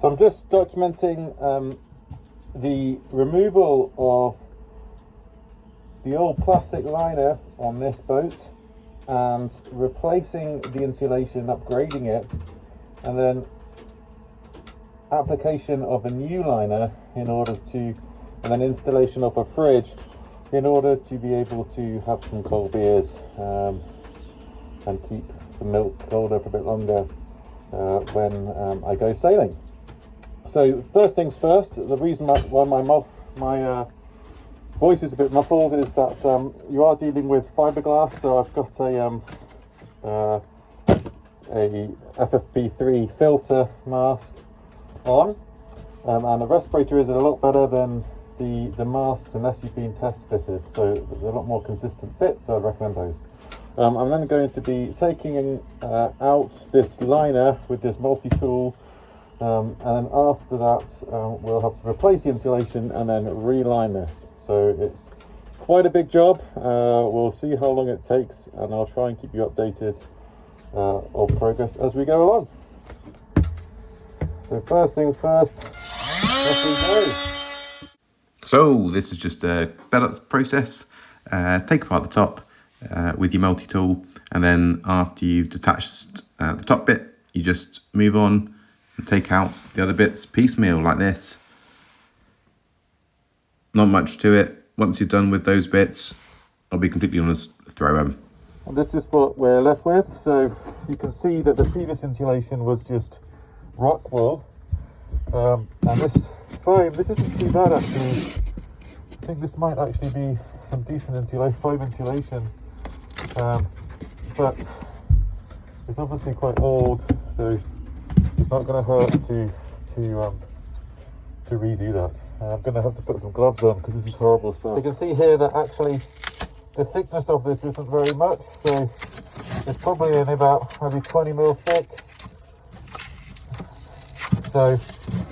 So I'm just documenting the removal of the old plastic liner on this boat and replacing the insulation, upgrading it, and then application of a new liner in order to, and then installation of a fridge in order to be able to have some cold beers and keep some milk colder for a bit longer when I go sailing. So first things first, the reason why my voice is a bit muffled is that you are dealing with fiberglass. So I've got a FFP3 filter mask on, and the respirator is a lot better than the masks unless you've been test fitted. So there's a lot more consistent fit, so I'd recommend those. I'm then going to be taking out this liner with this multi-tool, and then after that we'll have to replace the insulation and then reline this. So it's quite a big job. We'll see how long it takes, and I'll try and keep you updated on progress as we go along. So first things first, off we go. So this is just a bed up process. Take apart the top with your multi-tool, and then after you've detached the top bit, you just move on and take out the other bits piecemeal like this. Not much to it. Once you're done with those bits, I'll be completely honest, throw them. And this is what we're left with. So you can see that the previous insulation was just rock wool, and this foam, this isn't too bad actually. I think this might actually be some decent foam insulation, but it's obviously quite old, so it's not going to hurt to redo that. I'm going to have to put some gloves on because this is horrible stuff. So you can see here that actually the thickness of this isn't very much, so it's probably only about maybe 20 mil thick. So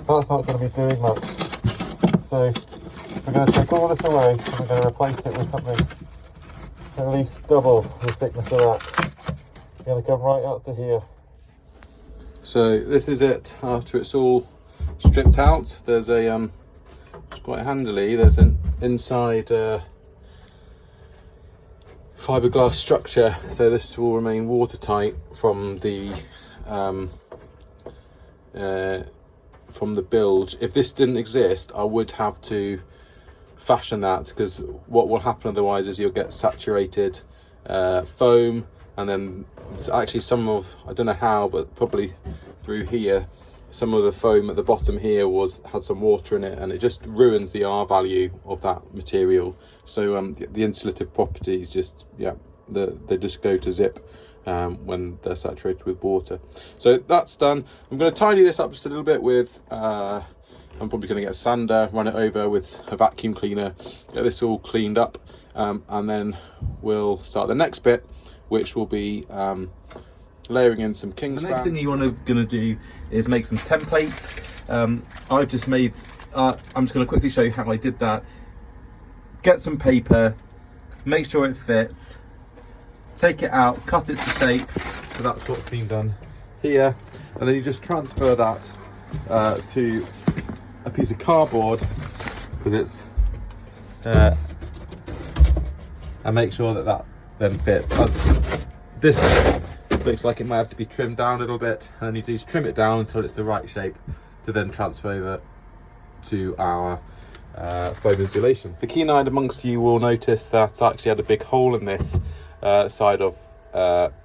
that's not going to be doing much. So we're going to take all this away and we're going to replace it with something at least double the thickness of that. It's going to come right up to here. So this is it after it's all stripped out. There's a quite handily, there's an inside fiberglass structure, so this will remain watertight from the bilge. If this didn't exist, I would have to fashion that, because what will happen otherwise is you'll get saturated foam, and then actually some of, I don't know how, but probably through here, some of the foam at the bottom here had some water in it, and it just ruins the R value of that material. So the insulative properties just, yeah, they just go to zip when they're saturated with water. So that's done. I'm going to tidy this up just a little bit with I'm probably going to get a sander, run it over with a vacuum cleaner, get this all cleaned up, and then we'll start the next bit, which will be layering in some kingspan. The next thing you're going to do is make some templates. I've just made, I'm just going to quickly show you how I did that. Get some paper, make sure it fits, take it out, cut it to shape. So that's what's been done here. And then you just transfer that to a piece of cardboard, because it's, and make sure that then fits. This looks like it might have to be trimmed down a little bit, and I need to just trim it down until it's the right shape to then transfer over to our foam insulation. The keen-eyed amongst you will notice that I actually had a big hole in this side of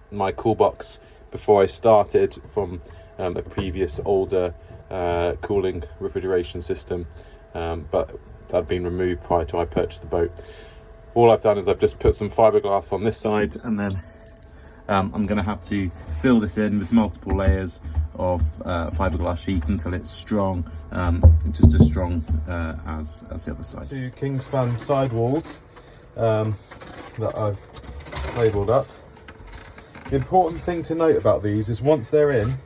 my cool box before I started from a previous older cooling refrigeration system, but that had been removed prior to I purchased the boat. All I've done is I've just put some fiberglass on this side, and then I'm going to have to fill this in with multiple layers of fiberglass sheet until it's strong, just as strong as the other side. Two kingspan sidewalls that I've labelled up. The important thing to note about these is once they're in,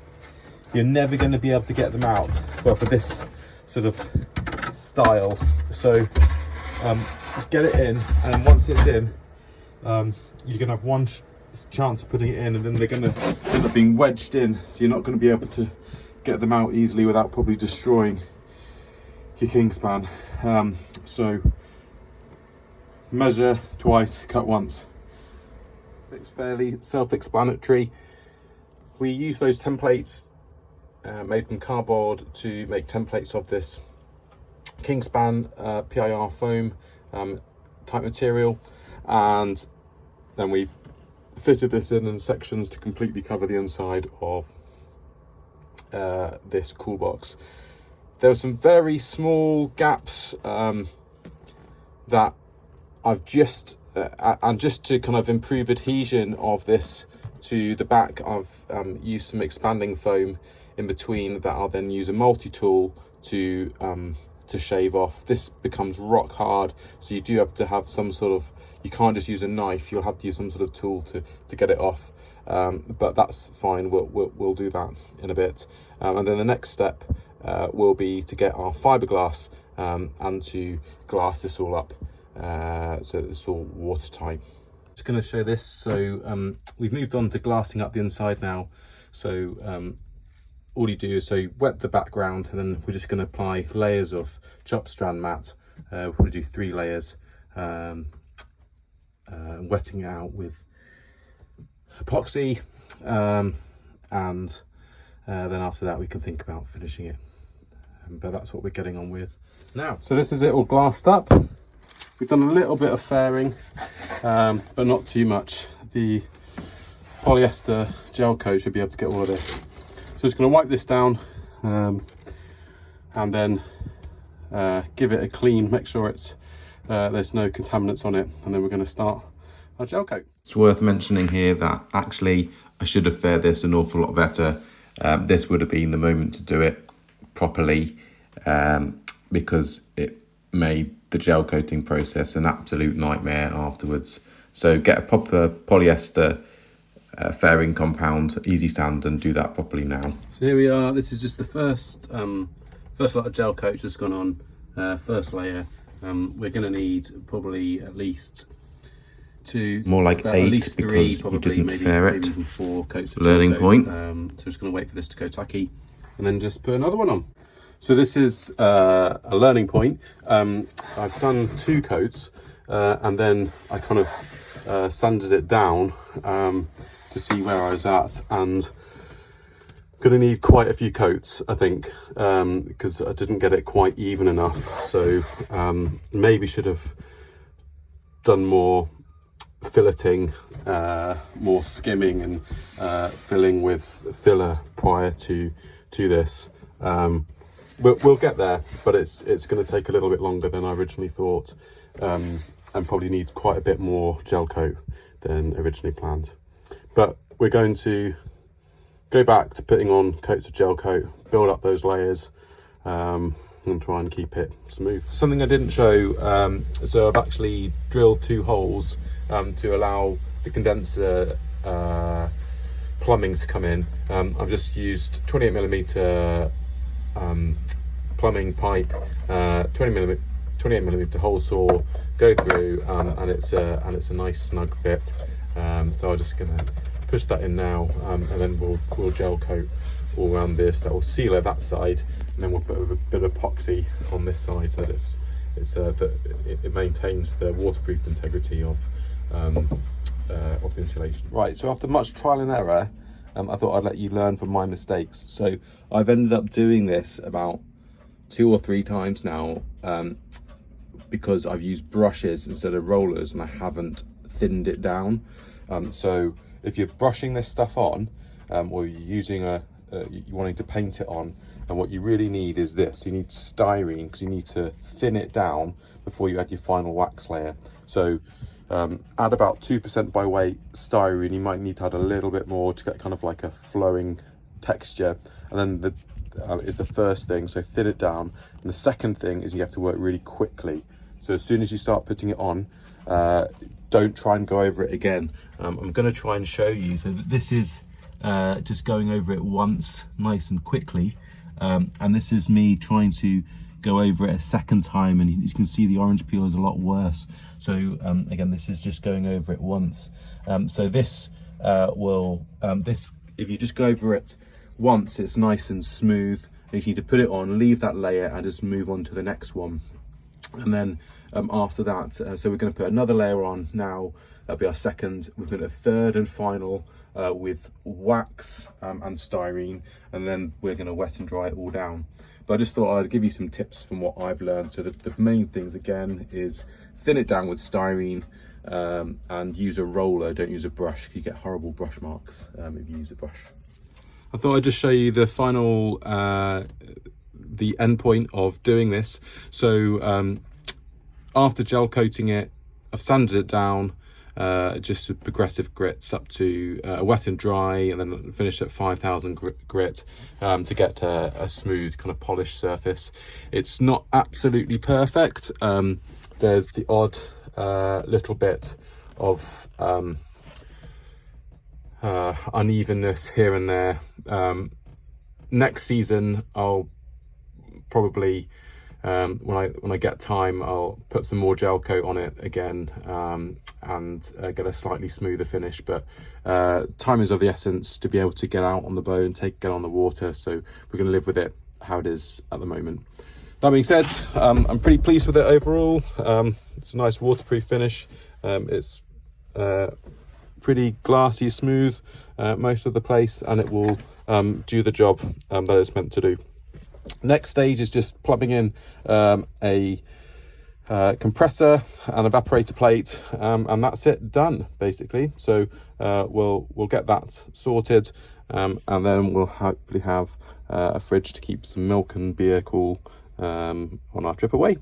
you're never going to be able to get them out, well, for this sort of style. So get it in, and once it's in, you're going to have one chance of putting it in, and then they're going to end up being wedged in, so you're not going to be able to get them out easily without probably destroying your Kingspan. So measure twice, cut once. It's fairly self-explanatory. We use those templates made from cardboard to make templates of this Kingspan PIR foam type material, and then we've fitted this in sections to completely cover the inside of this cool box. There were some very small gaps that I've just and just to kind of improve adhesion of this to the back, I've used some expanding foam in between that I'll then use a multi-tool to shave off. This becomes rock hard, so you do have to have some sort of, you can't just use a knife, you'll have to use some sort of tool to get it off. But that's fine, we'll do that in a bit. And then the next step will be to get our fiberglass and to glass this all up so it's all watertight. Just going to show this. So we've moved on to glassing up the inside now. So all you do is, so you wet the background, and then we're just going to apply layers of chop strand mat. We'll probably do 3 layers, wetting it out with epoxy, and then after that we can think about finishing it. But that's what we're getting on with now. So this is it all glassed up. We've done a little bit of fairing, but not too much. The polyester gel coat should be able to get all of this. So just going to wipe this down and then give it a clean, make sure it's there's no contaminants on it, and then we're going to start our gel coat. It's worth mentioning here that actually I should have faired this an awful lot better. This would have been the moment to do it properly, because it made the gel coating process an absolute nightmare afterwards. So get a proper polyester fairing compound, easy stand, and do that properly now. So here we are. This is just the first lot of gel coat just gone on, first layer. We're going to need probably at least 2, more like 8, at least 3, because probably, you didn't fair it. maybe even 4 coats of Learning gel coat. point. So just going to wait for this to go tacky and then just put another one on. So this is a learning point. I've done 2 coats and then I kind of sanded it down to see where I was at, and going to need quite a few coats, I think, because I didn't get it quite even enough. So maybe should have done more filleting, more skimming and filling with filler prior to this. We'll get there, but it's going to take a little bit longer than I originally thought, and probably need quite a bit more gel coat than originally planned. But we're going to go back to putting on coats of gel coat, build up those layers, and try and keep it smooth. Something I didn't show, so I've actually drilled 2 holes to allow the condenser plumbing to come in. I've just used 28mm plumbing pipe, 28mm hole saw, go through, and it's a nice snug fit. So I'm just gonna push that in now, and then we'll gel coat all around this. That will seal it that side, and then we'll put a bit of epoxy on this side so that it maintains the waterproof integrity of the insulation. Right, so after much trial and error, I thought I'd let you learn from my mistakes. So I've ended up doing this about 2 or 3 times now, because I've used brushes instead of rollers and I haven't thinned it down. So if you're brushing this stuff on, or you're using you're wanting to paint it on, and what you really need is this. You need styrene, because you need to thin it down before you add your final wax layer. So add about 2% by weight styrene. You might need to add a little bit more to get kind of like a flowing texture. And then is the first thing, so thin it down. And the second thing is you have to work really quickly. So as soon as you start putting it on, don't try and go over it again. I'm going to try and show you. So this is just going over it once, nice and quickly. And this is me trying to go over it a second time, and you can see the orange peel is a lot worse. So again, this is just going over it once. So this if you just go over it once it's nice and smooth, you need to put it on, leave that layer, and just move on to the next one. And then after that, so we're going to put another layer on now. That'll be our second. We've got a third and final with wax and styrene, and then we're going to wet and dry it all down. But I just thought I'd give you some tips from what I've learned. So the main things again is thin it down with styrene, and use a roller. Don't use a brush, because you get horrible brush marks if you use a brush. I thought I'd just show you the final the end point of doing this. So after gel coating it, I've sanded it down just with progressive grits up to wet and dry, and then finish at 5000 grit to get a smooth kind of polished surface. It's not absolutely perfect. There's the odd little bit of unevenness here and there. Next season I'll probably when I get time, I'll put some more gel coat on it again and get a slightly smoother finish. But time is of the essence to be able to get out on the boat and get on the water, so we're going to live with it how it is at the moment. That being said, I'm pretty pleased with it overall. It's a nice waterproof finish. It's pretty glassy smooth most of the place, and it will do the job that it's meant to do. Next stage is just plumbing in a compressor and evaporator plate, and that's it, done basically. So we'll get that sorted, and then we'll hopefully have a fridge to keep some milk and beer cool on our trip away.